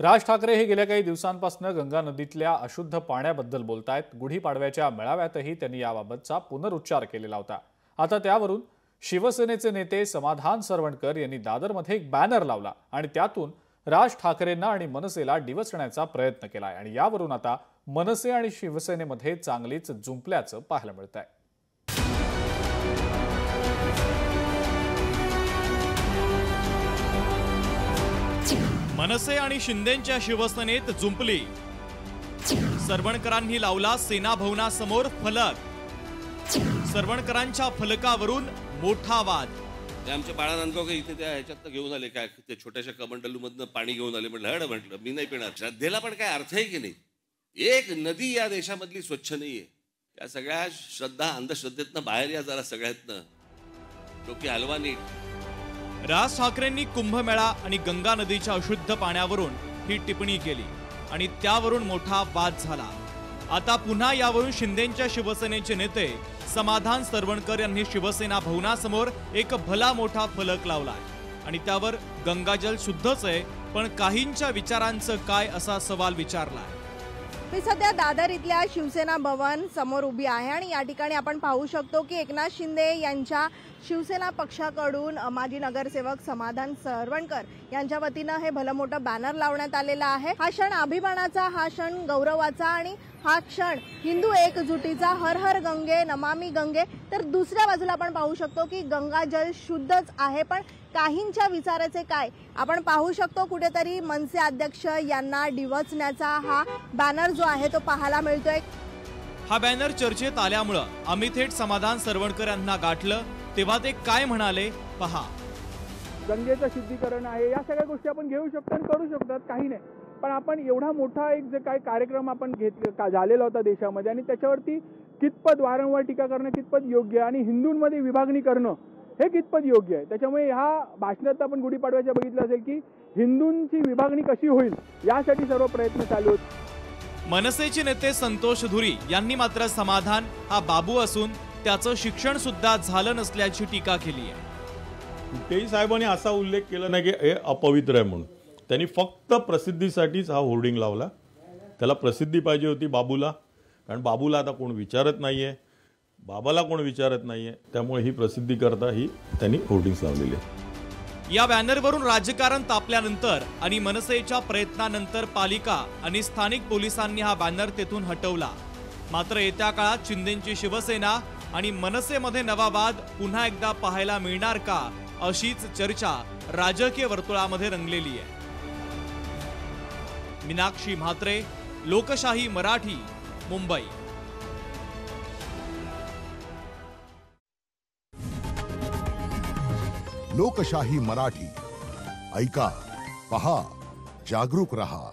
राज ठाकरे हे गेल्या काही दिवसांपासून गंगा नदीतल्या अशुद्ध पाण्याबद्दल बोलतायत। गुढीपाडव्याच्या मेळाव्यातही त्यांनी याबाबतचा पुनरुच्चार केलेला होता। आता त्यावरून शिवसेनेचे नेते समाधान सरवणकर यांनी दादरमध्ये एक बॅनर लावला आणि त्यातून राज ठाकरेंना आणि मनसेला डिवचण्याचा प्रयत्न केलाय आणि यावरून आता मनसे आणि शिवसेनेमध्ये चांगलीच जुंपल्याचं पाहायला मिळतंय। मनसे आणि शिंदेंच्या शिवसेनेत जुंपली। सरवणकरांनी लावला सेना भवनासमोर फलक। सरवणकरांच्या फलकावरून मोठा वाद। आमच्या बाळा नांदगाव इथे त्या ह्याच्यात घेऊन आले, काय ते छोट्याशा कमंडलूमधनं पाणी घेऊन आले। म्हटलं मी नाही पिणार। श्रद्धेला पण काय अर्थ आहे की नाही? एक नदी या देशामधली स्वच्छ नाहीये। या सगळ्या श्रद्धा अंधश्रद्धेतनं बाहेर या जरा सगळ्यातनं, डोकी हलवा नीट। राज ठाकरेंनी कुंभमेळा आणि गंगा नदीच्या अशुद्ध पाण्यावरून ही टिप्पणी केली आणि त्यावरून मोठा वाद झाला। आता पुन्हा यावरून शिंदेंच्या शिवसेनेचे नेते समाधान सरवणकर यांनी शिवसेना भवनासमोर एक भला मोठा फलक लावलाय आणि त्यावर गंगाजल शुद्धच आहे, पण काहींच्या विचारांचं काय असा सवाल विचारलाय। मी सध्या दादर इथल्या शिवसेना भवन समोर उभी आहे आणि या ठिकाणी आपण पाहू शकतो की एकनाथ शिंदे यांच्या शिवसेना पक्षाकडून माजी नगरसेवक समाधान सरवणकर यांच्या वतीनं हे भलं मोठं बॅनर लावण्यात आलेला आहे। हा क्षण अभिमानाचा, हा क्षण गौरवाचा आणि हा क्षण हिंदू एकजुटीचा। हर हर गंगे, नमामि गंगे। तर दुसऱ्या बाजूला आपण पाहू शकतो की गंगा जल शुद्धच आहे, पण काहींच्या विचाराचे काय आपण पाहू शकतो। कुठेतरी मनसे अध्यक्ष यांना डिवचण्याचा हा बॅनर जो आहे तो पाहायला मिळतोय। हा बॅनर चर्चेत आल्यामुळे आम्ही थेट समाधान सरवणकर यांना गाठलं, तेव्हा ते काय म्हणाले पहा। गंगेचं शुद्धीकरण आहे, या सगळ्या गोष्टी आपण घेऊ शकतो आणि करू शकतात, काही नाही। पण आपण एवढा मोठा एक जे काय कार्यक्रम आपण झालेला होता देशामध्ये आणि त्याच्यावरती कितपत वारंवार टीका करणं कितपत योग्य आणि हिंदूंमध्ये विभागणी करणं हे कितपत योग्य आहे। त्याच्यामुळे ह्या भाषणात आपण गुढीपाडव्याच्या बघितलं असेल की हिंदूंची विभागणी कशी होईल यासाठी सर्व प्रयत्न चालू आहेत। मनसेचे नेते संतोष धुरी यांनी मात्र समाधान हा बाबू असून त्याचं शिक्षण सुद्धा झालं नसल्याची टीका केली आहे। कुठेही साहेबांनी असा उल्लेख केला नाही की हे अपवित्र आहे म्हणून। त्यांनी फक्त प्रसिद्धीसाठीच हा होर्डिंग लावला। त्याला प्रसिद्धी पाहिजे होती बाबूला, कारण बाबूला आता कोण विचारत नाहीये, बाबाला कोण विचारत नाहीये, त्यामुळे ही प्रसिद्धी करता ही त्यांनी होर्डिंग्स लावलेली आहे। या बॅनरवरून राजकारण तापल्यानंतर आणि मनसेच्या प्रयत्नानंतर पालिका आणि स्थानिक पोलिसांनी हा बॅनर तेथून हटवला। मात्र येत्या काळात शिंदेंची शिवसेना आणि मनसेमध्ये नवा वाद पुन्हा एकदा पाहायला मिळणार का, अशीच चर्चा राजकीय वर्तुळामध्ये रंगलेली आहे। मीनाक्षी म्हात्रे, लोकशाही मराठी, मुंबई। लोकशाही मराठी, ऐका, पहा, जागरूक रहा।